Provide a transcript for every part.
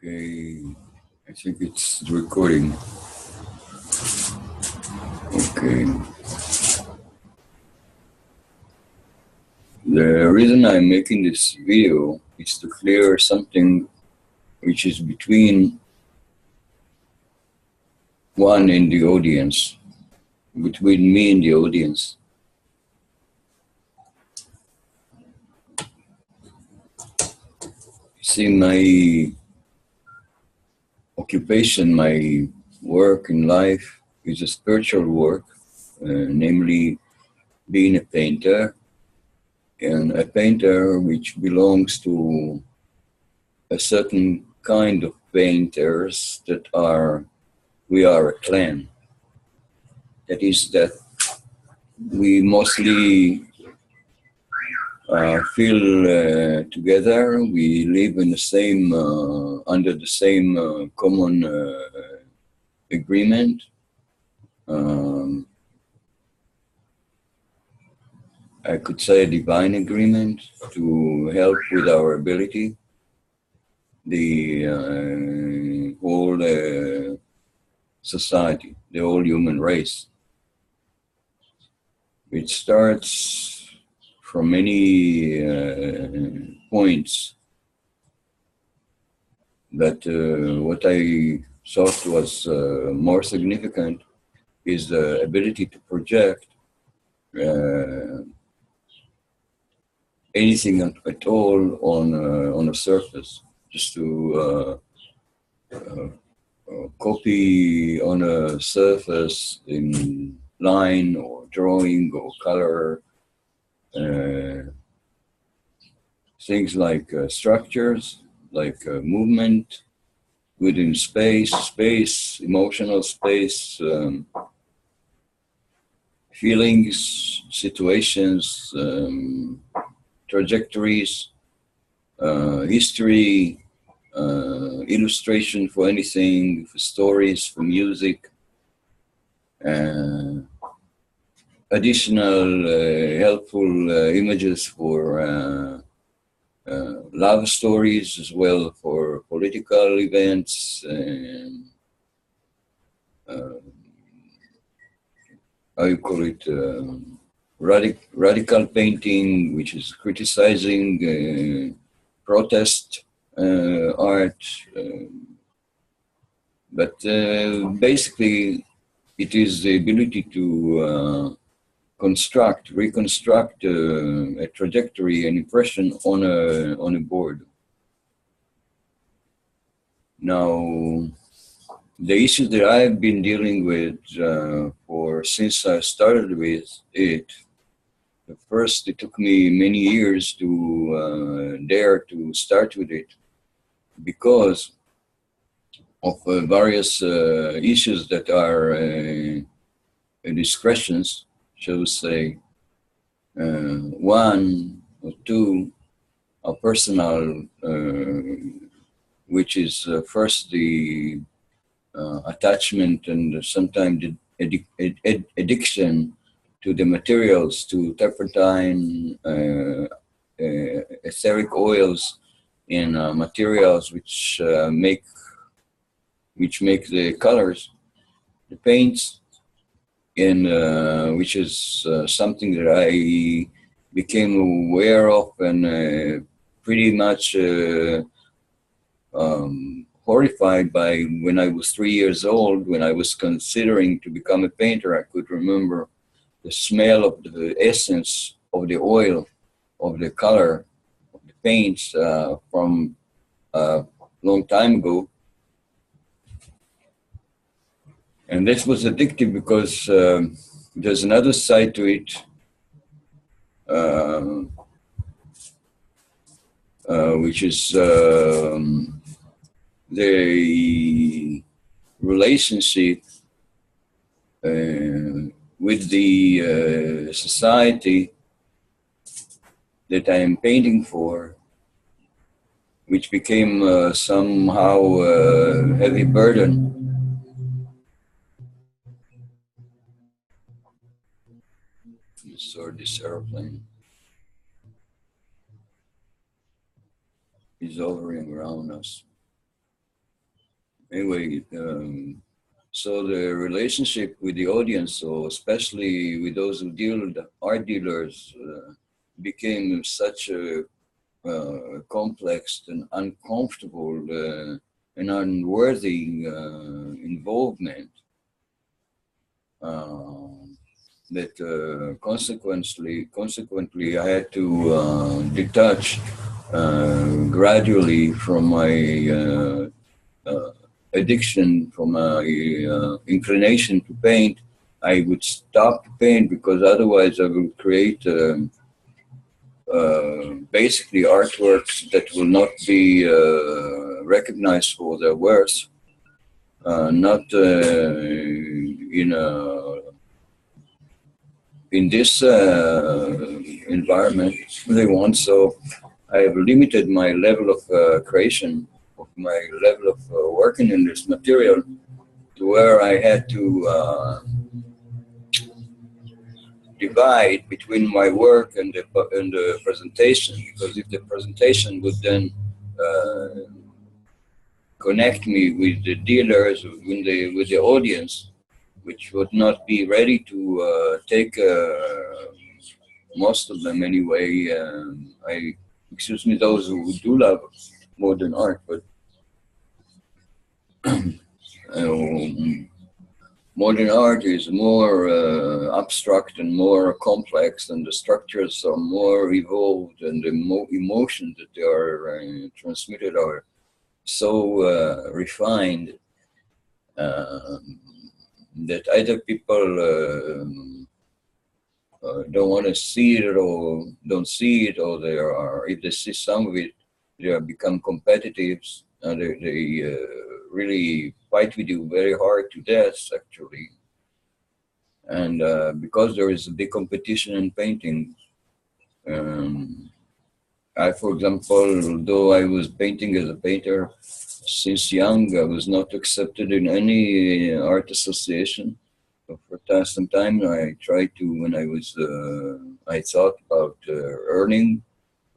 Okay, I think it's recording. Okay. The reason I'm making this video is to clear something which is between one and the audience, between me and the audience. See, my occupation, my work in life is a spiritual work, namely being a painter, and a painter which belongs to a certain kind of painters we are a clan. That is that we mostly feel together. We live in the same, under the same common agreement. I could say a divine agreement to help with our ability. The whole society, the whole human race. It starts from many points, but what I thought was more significant is the ability to project anything at all on a surface, just to copy on a surface in line or drawing or color, things like structures, like movement within space, emotional space, feelings, situations, trajectories, history, illustration for anything, for stories, for music, additional helpful images for love stories as well, for political events, how you call it, radical painting, which is criticizing protest art. But basically, it is the ability to reconstruct a trajectory, an impression on a board. Now, the issue that I've been dealing with since I started with it, first it took me many years to dare to start with it because of various issues that are discretions, shall we say. One or two are personal, which is first the attachment and sometimes the addiction to the materials, to turpentine, etheric oils in materials which make the colors, the paints, and which is something that I became aware of and pretty much horrified by when I was 3 years old. When I was considering to become a painter, I could remember the smell of the essence of the oil, of the color, of the paints from a long time ago. And this was addictive because there's another side to it, which is the relationship with the society that I am painting for, which became somehow a heavy burden. Or this airplane is hovering around us. anyway, so the relationship with the audience, so especially with those who deal art dealers, became such a complex and uncomfortable and unworthy involvement that consequently I had to detach gradually from my addiction, from my inclination to paint. I would stop to paint because otherwise I would create basically artworks that will not be recognized for their worth, not in this environment they want. So I have limited my level of creation, of my level of working in this material, to where I had to divide between my work and the presentation, because if the presentation would then connect me with the dealers, with the audience, which would not be ready to take most of them anyway. Excuse me, those who do love modern art, but modern art is more abstract and more complex, and the structures are more evolved, and the emotions that they are transmitted are so refined that either people don't want to see it or don't see it, or they are, if they see some of it, they are become competitive. They really fight with you very hard to death, actually. And because there is a big competition in painting, I, for example, though I was painting as a painter since young, I was not accepted in any art association. So for some time, I tried to, when I was, I thought about earning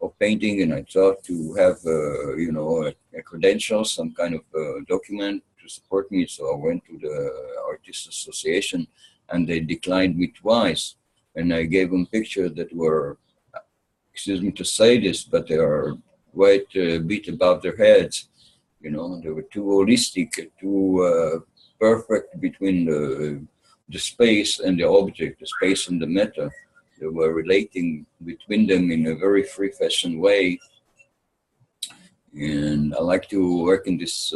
of painting, and I thought to have, a credential, some kind of document to support me. So I went to the Artists Association, and they declined me twice. And I gave them pictures that were, excuse me to say this, but they are quite beat above their heads. You know, they were too holistic, too perfect between the space and the object, the space and the meta. They were relating between them in a very free fashion way. And I like to work in this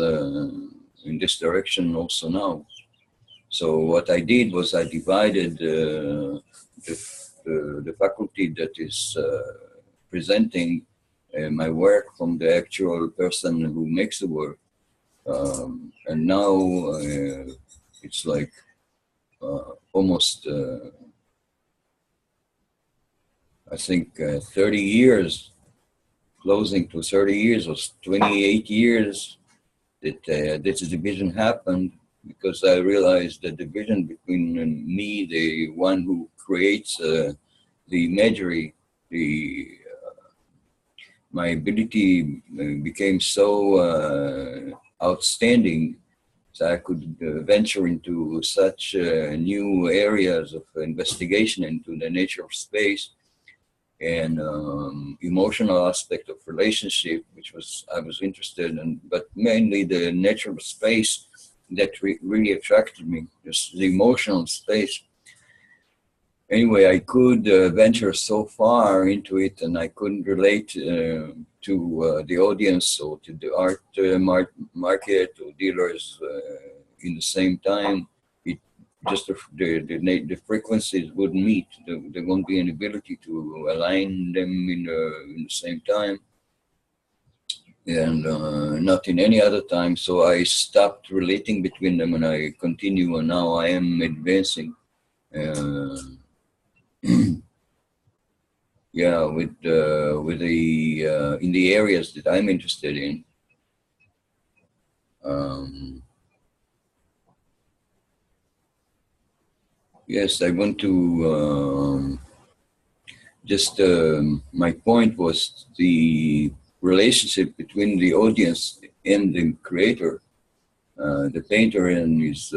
direction also now. So what I did was I divided the faculty that is presenting my work from the actual person who makes the work. And now it's like almost, I think, 30 years, closing to 30 years or 28 years that this division happened, because I realized the division between me, the one who creates the imagery, my ability became so outstanding, so I could venture into such new areas of investigation into the nature of space and emotional aspect of relationship, which I was interested in, but mainly the nature of space that really attracted me, just the emotional space. Anyway, I could venture so far into it, and I couldn't relate to the audience or to the art market or dealers in the same time. It just the frequencies wouldn't meet. There won't be an ability to align them in the same time, and not in any other time. So I stopped relating between them, and I continue, and now I am advancing. Yeah, with the in the areas that I'm interested in. Yes, I want to just my point was the relationship between the audience and the creator. the painter and his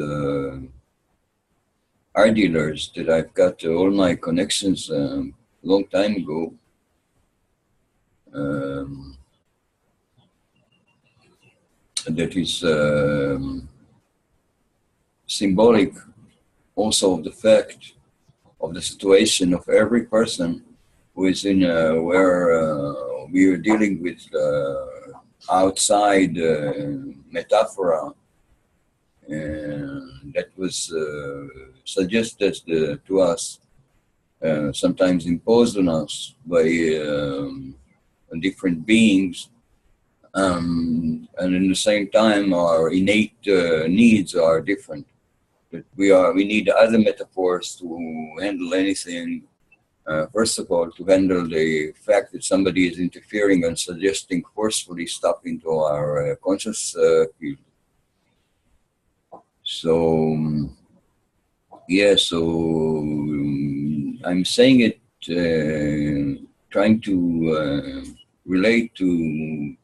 art dealers that I've got all my connections long time ago. That is symbolic also of the fact of the situation of every person who is in where we are dealing with outside metaphor, and that was suggested to us, sometimes imposed on us by different beings, and in the same time our innate needs are different. That we need other metaphors to handle anything. First of all, to handle the fact that somebody is interfering and suggesting forcefully stuff into our conscious field. So, so I'm saying it, trying to relate to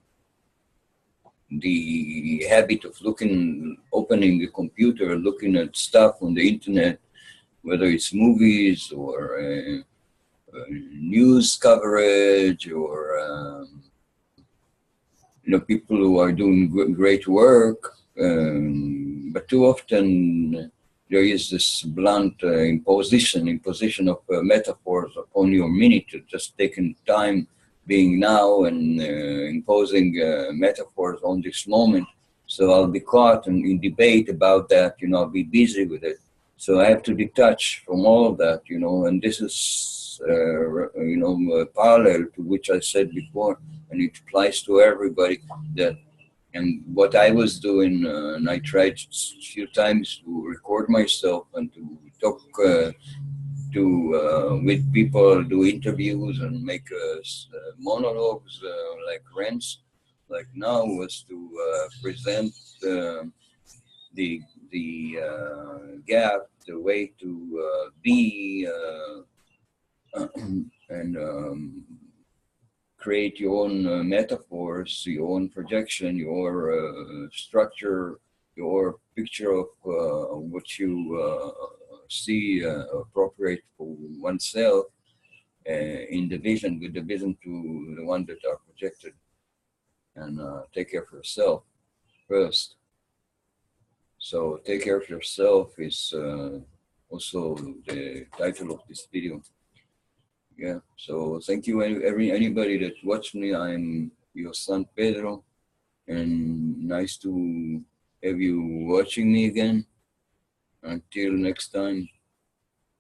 the habit of opening the computer, looking at stuff on the internet, whether it's movies or news coverage or people who are doing great work, but too often there is this blunt imposition of metaphors upon your minute, just taking time being now and imposing metaphors on this moment. So I'll be caught in debate about that, I'll be busy with it. So I have to detach from all of that, and this is, parallel to which I said before, and it applies to everybody. And what I was doing, and I tried a few times to record myself and to talk with people, do interviews and make monologues like rants, like now, was to present the gap, the way to be and create your own metaphors, your own projection, your structure, your picture of what you see appropriate for oneself in the vision, with the vision to the one that are projected. And take care of yourself first. So take care of yourself is also the title of this video. Yeah, so thank you anybody that watched me. I'm your son Pedro, and nice to have you watching me again. Until next time,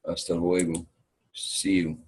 hasta luego. See you.